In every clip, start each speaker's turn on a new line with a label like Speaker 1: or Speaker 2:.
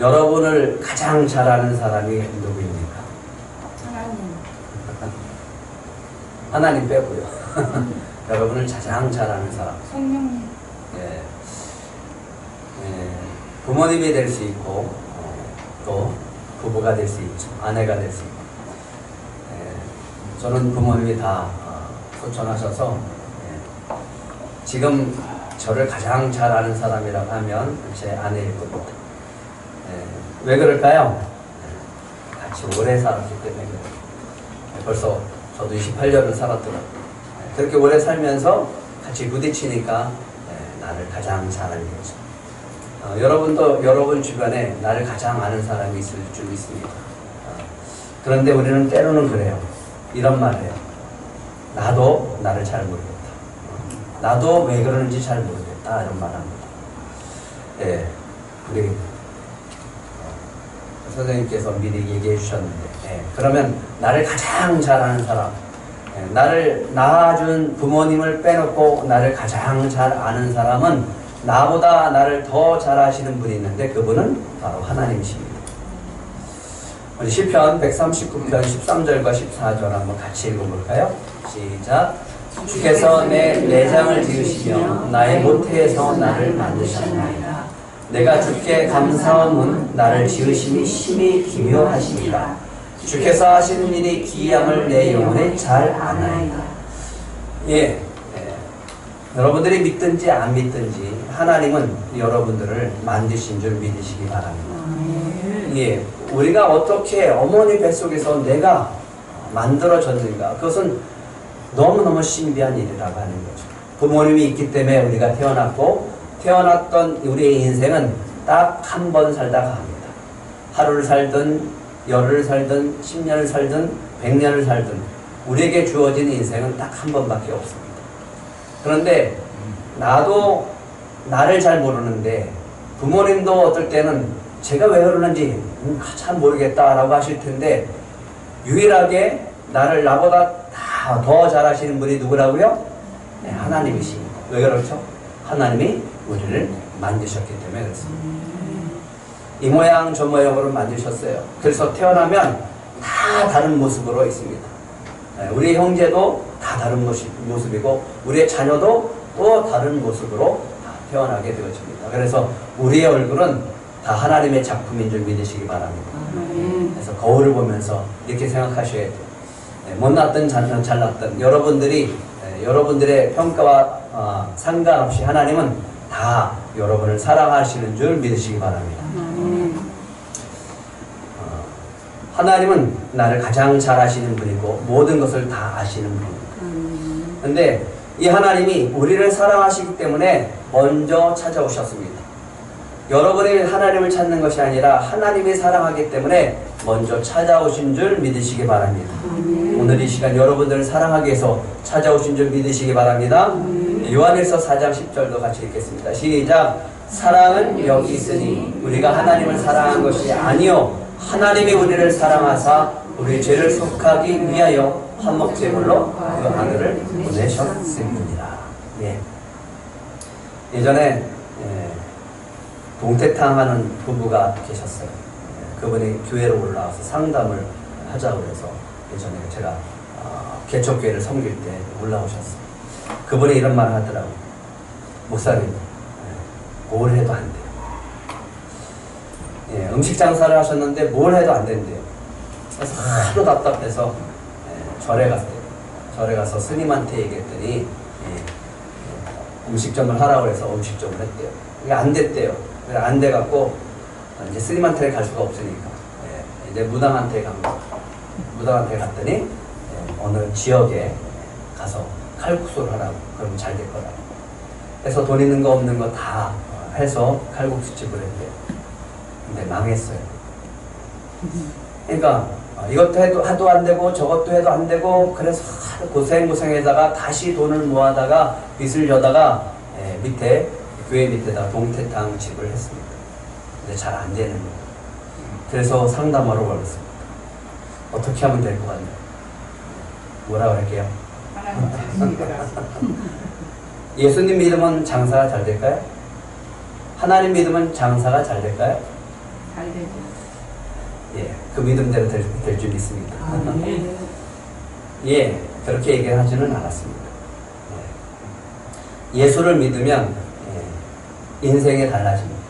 Speaker 1: 여러분을 가장 잘 아는 사람이 누구입니까?
Speaker 2: 하나님.
Speaker 1: 하나님 빼고요. 여러분을 가장 잘 아는 사람.
Speaker 2: 성령님.
Speaker 1: 예. 부모님이 될 수 있고, 또 부부가 될 수 있죠. 아내가 될 수 있고. 저는 부모님이 다 소천하셔서 지금 저를 가장 잘 아는 사람이라고 하면 제 아내일 겁니다. 왜 그럴까요? 같이 오래 살았기 때문에 그래요. 벌써 저도 28년을 살았더라고요. 그렇게 오래 살면서 같이 부딪히니까 나를 가장 잘 알게 되죠. 여러분도 여러분 주변에 나를 가장 아는 사람이 있을 줄 믿습니다. 그런데 우리는 때로는 그래요. 이런 말을 해요. 나도 나를 잘 모르겠다. 나도 왜 그러는지 잘 모르겠다. 이런 말 합니다. 예, 우리 선생님께서 미리 얘기해 주셨는데, 그러면 나를 가장 잘 아는 사람, 나를 낳아준 부모님을 빼놓고 나를 가장 잘 아는 사람은 나보다 나를 더 잘 아시는 분이 있는데 그분은 바로 하나님이십니다. 우리 시편 139편 13절과 14절 한번 같이 읽어볼까요? 시작. 주께서 내 내장을 지으시며 나의 모태에서 나를 만드셨나이다. 내가 주께 감사함은 나를 지으심이 심히 기묘하시니라. 주께서 하시는 일이 기이함을 내 영혼에 잘 아나이다. 여러분들이 믿든지 안 믿든지 하나님은 여러분들을 만드신 줄 믿으시기 바랍니다. 우리가 어떻게 어머니 뱃속에서 내가 만들어졌는가, 그것은 너무너무 신비한 일이라고 하는 거죠. 부모님이 있기 때문에 우리가 태어났고, 태어났던 우리의 인생은 딱 한 번 살다가 합니다. 하루를 살든 열흘을 살든 10년을 살든 100년을 살든 우리에게 주어진 인생은 딱 한 번밖에 없습니다. 그런데 나도 나를 잘 모르는데 부모님도 어떨 때는 제가 왜 그러는지 참 모르겠다라고 하실 텐데, 유일하게 나를 나보다 다 더 잘 아시는 분이 누구라고요? 하나님이십니다. 왜 그렇죠? 하나님이 우리를 만드셨기 때문에 그렇습니다. 이 모양 저 모양으로 만드셨어요. 그래서 태어나면 다 다른 모습으로 있습니다. 우리 형제도 다 다른 모습이고 우리의 자녀도 또 다른 모습으로 다 태어나게 되어집니다. 그래서 우리의 얼굴은 다 하나님의 작품인 줄 믿으시기 바랍니다. 그래서 거울을 보면서 이렇게 생각하셔야 돼요. 못났든 잘났든 여러분들의 평가와 상관없이 하나님은 다 여러분을 사랑하시는 줄 믿으시기 바랍니다. 하나님은 나를 가장 잘 아시는 분이고 모든 것을 다 아시는 분입니다. 그런데 이 하나님이 우리를 사랑하시기 때문에 먼저 찾아오셨습니다. 여러분이 하나님을 찾는 것이 아니라 하나님이 사랑하기 때문에 먼저 찾아오신 줄 믿으시기 바랍니다. 오늘 이 시간 여러분들을 사랑하기 위해서 찾아오신 줄 믿으시기 바랍니다. 요한일서 4장 10절도 같이 읽겠습니다. 시작. 사랑은 여기 있으니 우리가 하나님을 사랑한 것이 아니요 하나님이 우리를 사랑하사 우리 죄를 속하기 위하여 화목제물로 그 아들을 보내셨습니다. 예전에 동태탕 하는 부부가 계셨어요. 그분이 교회로 올라와서 상담을 하자고 해서 예전에 제가 개척교회를 섬길 때 올라오셨어요. 그분이 이런 말을 하더라고요. 목사님, 뭘 해도 안 돼요. 음식 장사를 하셨는데 뭘 해도 안 된대요. 그래서 하도 답답해서 절에 갔어요. 절에 가서 스님한테 얘기했더니 음식점을 하라고 해서 음식점을 했대요. 이게 안 됐대요. 그래서 안 돼갖고 이제 스님한테 갈 수가 없으니까 이제 무당한테 갑니다. 무당한테 갔더니 어느 지역에 가서 칼국수를 하라고. 그러면 잘 될 거라고. 해서 돈 있는 거 없는 거 다 해서 칼국수집을 했대요. 근데 망했어요. 그러니까 이것도 해도 안 되고 저것도 해도 안 되고 그래서 고생해다가 다시 돈을 모아다가 빚을 져다가 밑에 교회 밑에다 동태탕 집을 했습니다. 근데 잘 안 되는 거예요. 그래서 상담하러 걸었습니다. 어떻게 하면 될 것 같나요? 뭐라 그럴게요? 예수님 믿으면 장사가 잘 될까요? 하나님 믿으면 장사가 잘 될까요?
Speaker 2: 잘 되죠.
Speaker 1: 예, 그 믿음대로 될 줄 믿습니다.
Speaker 2: 네.
Speaker 1: 예, 그렇게 얘기를 하지는 않았습니다. 예. 예수를 믿으면 인생이 달라집니다.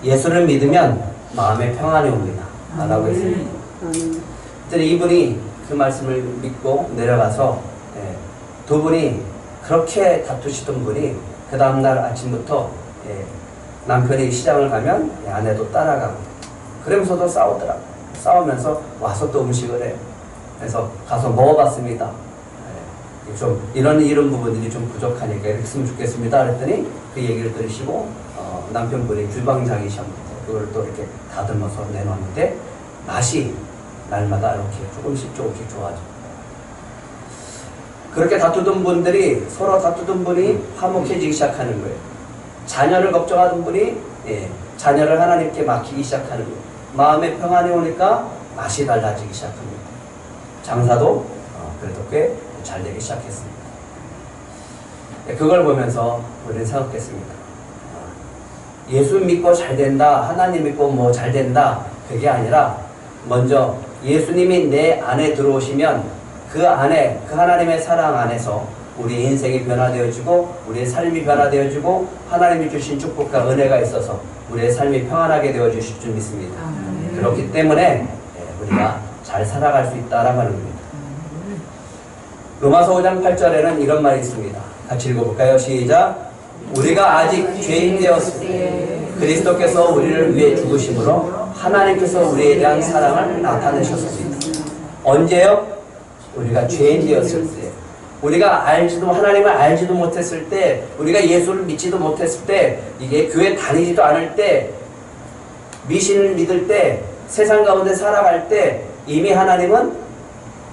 Speaker 1: 예수를 믿으면 마음에 평안이 옵니다. 라고 했습니다. 그때 이분이 그 말씀을 믿고 내려가서 두 분이 그렇게 다투시던 분이 그 다음날 아침부터 남편이 시장을 가면 아내도 따라가고 그러면서도 싸우더라고요. 싸우면서 와서 또 음식을 해요. 그래서 가서 먹어봤습니다. 좀 이런 부분들이 좀 부족하니까 이렇게 했으면 좋겠습니다. 그랬더니 그 얘기를 들으시고 남편분이 주방장이셨는데 그걸 또 이렇게 다듬어서 내놓는데 맛이 날마다 이렇게 조금씩 좋아져. 그렇게 다투던 분들이 서로 다투던 분이 화목해지기 시작하는 거예요. 자녀를 걱정하던 분이 자녀를 하나님께 맡기기 시작하는 거예요. 마음에 평안이 오니까 맛이 달라지기 시작합니다. 장사도 그래도 꽤 잘 되기 시작했습니다. 그걸 보면서 우리는 생각했습니다. 예수 믿고 잘 된다, 하나님 믿고 뭐 잘 된다, 그게 아니라 먼저 예수님이 내 안에 들어오시면 그 안에, 그 하나님의 사랑 안에서 우리 인생이 변화되어지고 우리의 삶이 변화되어지고 하나님이 주신 축복과 은혜가 있어서 우리의 삶이 평안하게 되어주실 줄 믿습니다. 그렇기 때문에 우리가 잘 살아갈 수 있다라고 하는 겁니다. 로마서 5장 8절에는 이런 말이 있습니다. 같이 읽어볼까요? 시작! 우리가 아직 죄인 되었을 때 그리스도께서 우리를 위해 죽으심으로 하나님께서 우리에 대한 사랑을 나타내셨습니다. 언제요? 우리가 죄인 되었을 때, 우리가 하나님을 알지도 못했을 때, 우리가 예수를 믿지도 못했을 때, 이게 교회 다니지도 않을 때, 미신을 믿을 때, 세상 가운데 살아갈 때 이미 하나님은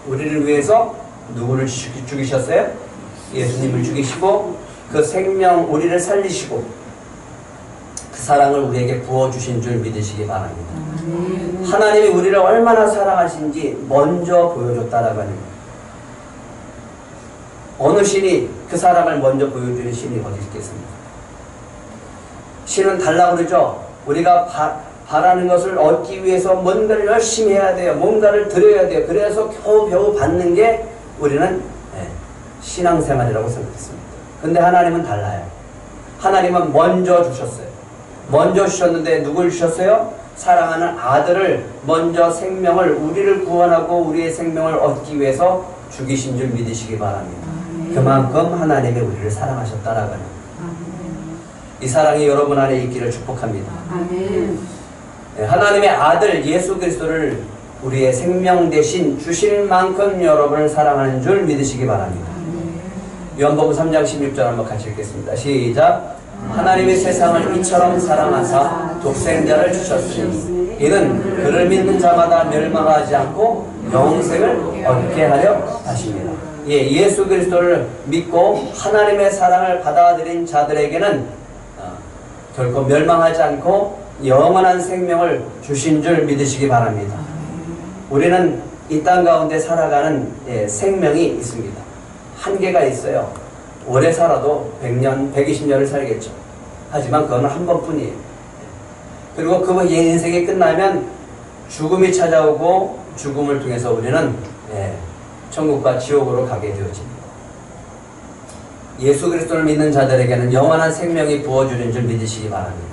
Speaker 1: 우리를 위해서 누구를 죽이셨어요? 예수님을 죽이시고 그 생명 우리를 살리시고 그 사랑을 우리에게 부어주신 줄 믿으시기 바랍니다. 하나님이 우리를 얼마나 사랑하신지 먼저 보여줬다라고 하는 거예요. 어느 신이 그 사랑을 먼저 보여주는 신이 어디 있겠습니까? 신은 달라고 그러죠. 우리가 바라는 것을 얻기 위해서 뭔가를 열심히 해야 돼요. 뭔가를 드려야 돼요. 그래서 겨우 받는 게 우리는 신앙생활이라고 생각했습니다. 근데 하나님은 달라요. 하나님은 먼저 주셨어요. 먼저 주셨는데 누굴 주셨어요? 사랑하는 아들을 먼저 생명을 우리를 구원하고 우리의 생명을 얻기 위해서 죽이신 줄 믿으시기 바랍니다. 그만큼 하나님이 우리를 사랑하셨다라고 하는 이 사랑이 여러분 안에 있기를 축복합니다. 하나님의 아들 예수 그리스도를 우리의 생명 대신 주실 만큼 여러분을 사랑하는 줄 믿으시기 바랍니다. 요한복음 3장 16절 한번 같이 읽겠습니다. 시작! 하나님이 세상을 이처럼 사랑하사 독생자를 주셨으니 이는 그를 믿는 자마다 멸망하지 않고 영생을 얻게 하려 하십니다. 예수 그리스도를 믿고 하나님의 사랑을 받아들인 자들에게는 결코 멸망하지 않고 영원한 생명을 주신 줄 믿으시기 바랍니다. 우리는 이 땅 가운데 살아가는 생명이 있습니다. 한계가 있어요. 오래 살아도 100년, 120년을 살겠죠. 하지만 그건 한 번뿐이에요. 그리고 그 인생이 끝나면 죽음이 찾아오고 죽음을 통해서 우리는 천국과 지옥으로 가게 되어집니다. 예수 그리스도를 믿는 자들에게는 영원한 생명이 부어주는 줄 믿으시기 바랍니다.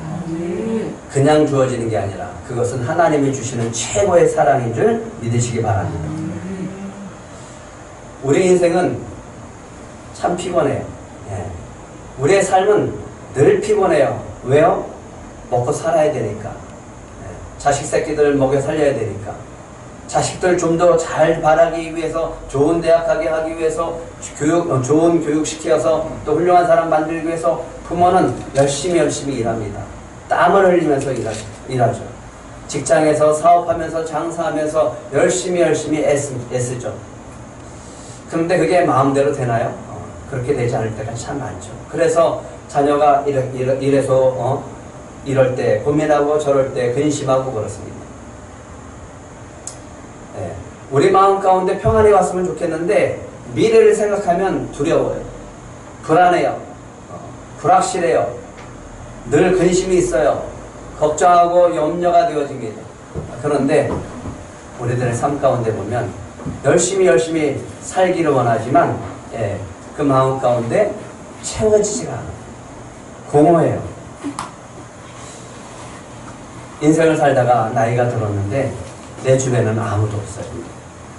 Speaker 1: 그냥 주어지는 게 아니라 그것은 하나님이 주시는 최고의 사랑인 줄 믿으시기 바랍니다. 우리 인생은 참 피곤해요. 우리의 삶은 늘 피곤해요. 왜요? 먹고 살아야 되니까. 자식 새끼들 먹여 살려야 되니까. 자식들 좀 더 잘 바라기 위해서 좋은 대학 가게 하기 위해서 좋은 교육 시켜서 또 훌륭한 사람 만들기 위해서 부모는 열심히 일합니다. 땀을 흘리면서 일하죠. 직장에서 사업하면서 장사하면서 열심히 애쓰죠. 그런데 그게 마음대로 되나요? 그렇게 되지 않을 때가 참 많죠. 그래서 자녀가 이래서 이럴 때 고민하고 저럴 때 근심하고 그렇습니다. 우리 마음 가운데 평안이 왔으면 좋겠는데 미래를 생각하면 두려워요. 불안해요. 불확실해요. 늘 근심이 있어요. 걱정하고 염려가 되어집니다. 그런데 우리들의 삶 가운데 보면 열심히 살기를 원하지만 그 마음 가운데 채워지지가 않아요. 공허해요. 인생을 살다가 나이가 들었는데 내 주변에는 아무도 없어요.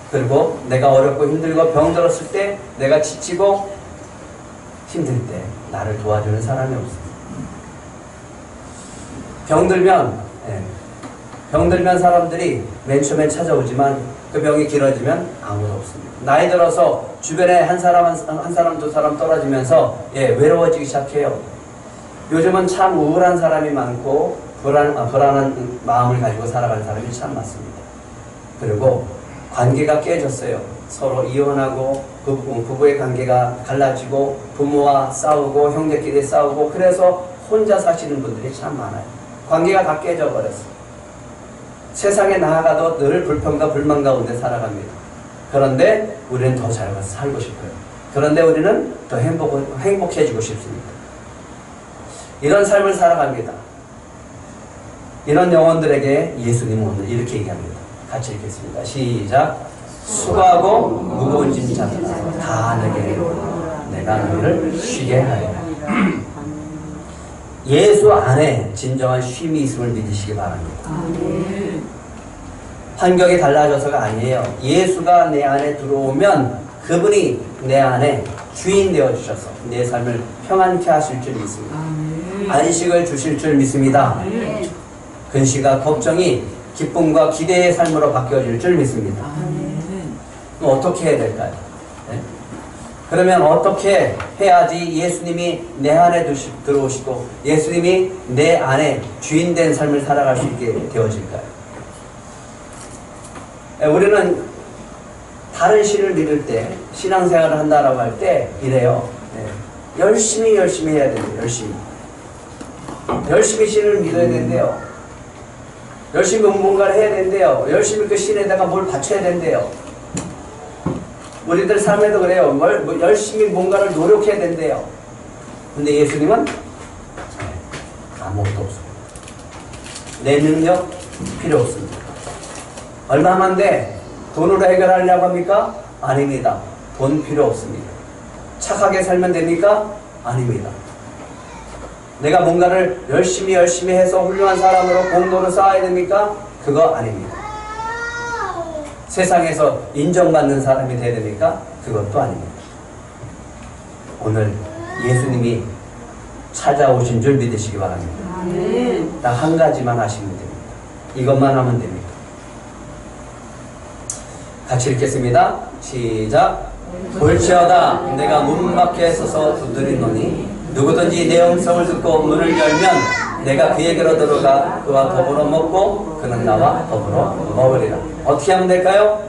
Speaker 1: 그리고 내가 어렵고 힘들고 병들었을 때, 내가 지치고 힘들 때 나를 도와주는 사람이 없어요. 병들면 사람들이 맨 처음에 찾아오지만 그 병이 길어지면 아무도 없습니다. 나이 들어서 주변에 한 사람 두 사람 떨어지면서 외로워지기 시작해요. 요즘은 참 우울한 사람이 많고 불안한 마음을 가지고 살아가는 사람이 참 많습니다. 그리고 관계가 깨졌어요. 서로 이혼하고 부부의 관계가 갈라지고 부모와 싸우고 형제끼리 싸우고, 그래서 혼자 사시는 분들이 참 많아요. 관계가 다 깨져버렸어요. 세상에 나아가도 늘 불평과 불만 가운데 살아갑니다. 그런데 우리는 더 잘 살고 싶어요. 그런데 우리는 더 행복해지고 싶습니다. 이런 삶을 살아갑니다. 이런 영혼들에게 예수님은 오늘 이렇게 얘기합니다. 같이 읽겠습니다. 시작. 수고하고 무거운 짐 자들아 다 내게 오라. 내가 너희를 쉬게 하리라. 예수 안에 진정한 쉼이 있음을 믿으시기 바랍니다. 환경이 달라져서가 아니에요. 예수가 내 안에 들어오면 그분이 내 안에 주인 되어주셔서 내 삶을 평안케 하실 줄 믿습니다. 안식을 주실 줄 믿습니다. 근심과 걱정이 기쁨과 기대의 삶으로 바뀌어질 줄 믿습니다. 그럼 어떻게 해야 될까요? 네? 그러면 어떻게 해야지 예수님이 내 안에 들어오시고 예수님이 내 안에 주인된 삶을 살아갈 수 있게 되어질까요? 우리는 다른 신을 믿을 때, 신앙생활을 한다라고 할 때 이래요. 열심히 해야 돼요. 열심히 신을 믿어야 된대요. 열심히 뭔가를 해야 된대요. 열심히 그 신에다가 뭘 바쳐야 된대요. 우리들 삶에도 그래요. 열심히 뭔가를 노력해야 된대요. 근데 예수님은 아무것도 없습니다. 내 능력 필요 없습니다. 얼마 하면 돼? 돈으로 해결하려고 합니까? 아닙니다. 돈 필요 없습니다. 착하게 살면 됩니까? 아닙니다. 내가 뭔가를 열심히 해서 훌륭한 사람으로 공로를 쌓아야 됩니까? 그거 아닙니다. 세상에서 인정받는 사람이 돼야 됩니까? 그것도 아닙니다. 오늘 예수님이 찾아오신 줄 믿으시기 바랍니다. 딱 한 가지만 하시면 됩니다. 이것만 하면 됩니다. 같이 읽겠습니다. 시작. 볼지어다 내가 문 밖에 서서 두드리노니 누구든지 내 음성을 듣고 문을 열면 내가 그에게로 들어가 그와 더불어 먹고 그는 나와 더불어 먹으리라. 어떻게 하면 될까요?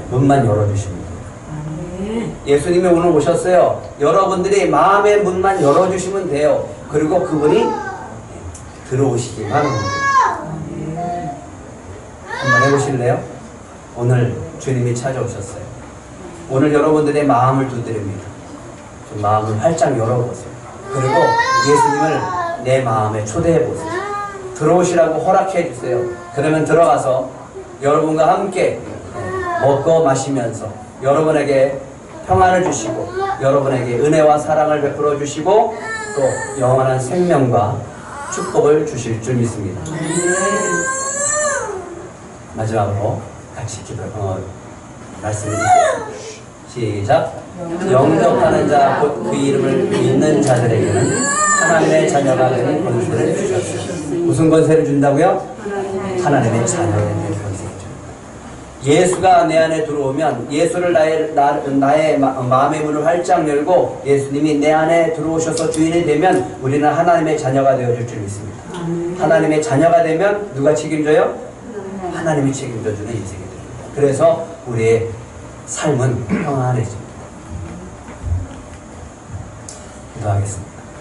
Speaker 1: 문만 열어주십니다. 예수님이 오늘 오셨어요. 여러분들이 마음의 문만 열어주시면 돼요. 그리고 그분이 들어오시기만 하면 돼요. 한번 해보실래요? 오늘 주님이 찾아오셨어요. 오늘 여러분들의 마음을 두드립니다. 좀 마음을 활짝 열어보세요. 그리고 예수님을 내 마음에 초대해보세요. 들어오시라고 허락해 주세요. 그러면 들어가서 여러분과 함께 먹고 마시면서 여러분에게 평안을 주시고 여러분에게 은혜와 사랑을 베풀어 주시고 또 영원한 생명과 축복을 주실 줄 믿습니다. 마지막으로 같이 말씀을 드리겠습니다. 시작. 영접하는 자 곧 그 이름을 믿는 자들에게는 하나님의 자녀가 되는 권세를 주셨습니다. 무슨 권세를 준다고요? 하나님의 자녀가 되는 권세를 줍니다. 예수가 내 안에 들어오면 예수를 나의 마음의 문을 활짝 열고 예수님이 내 안에 들어오셔서 주인이 되면 우리는 하나님의 자녀가 되어줄 줄 믿습니다. 하나님의 자녀가 되면 누가 책임져요? 하나님이 책임져주는 인생이 됩니다. 그래서 우리의 삶은 평안해집니다. 기도하겠습니다.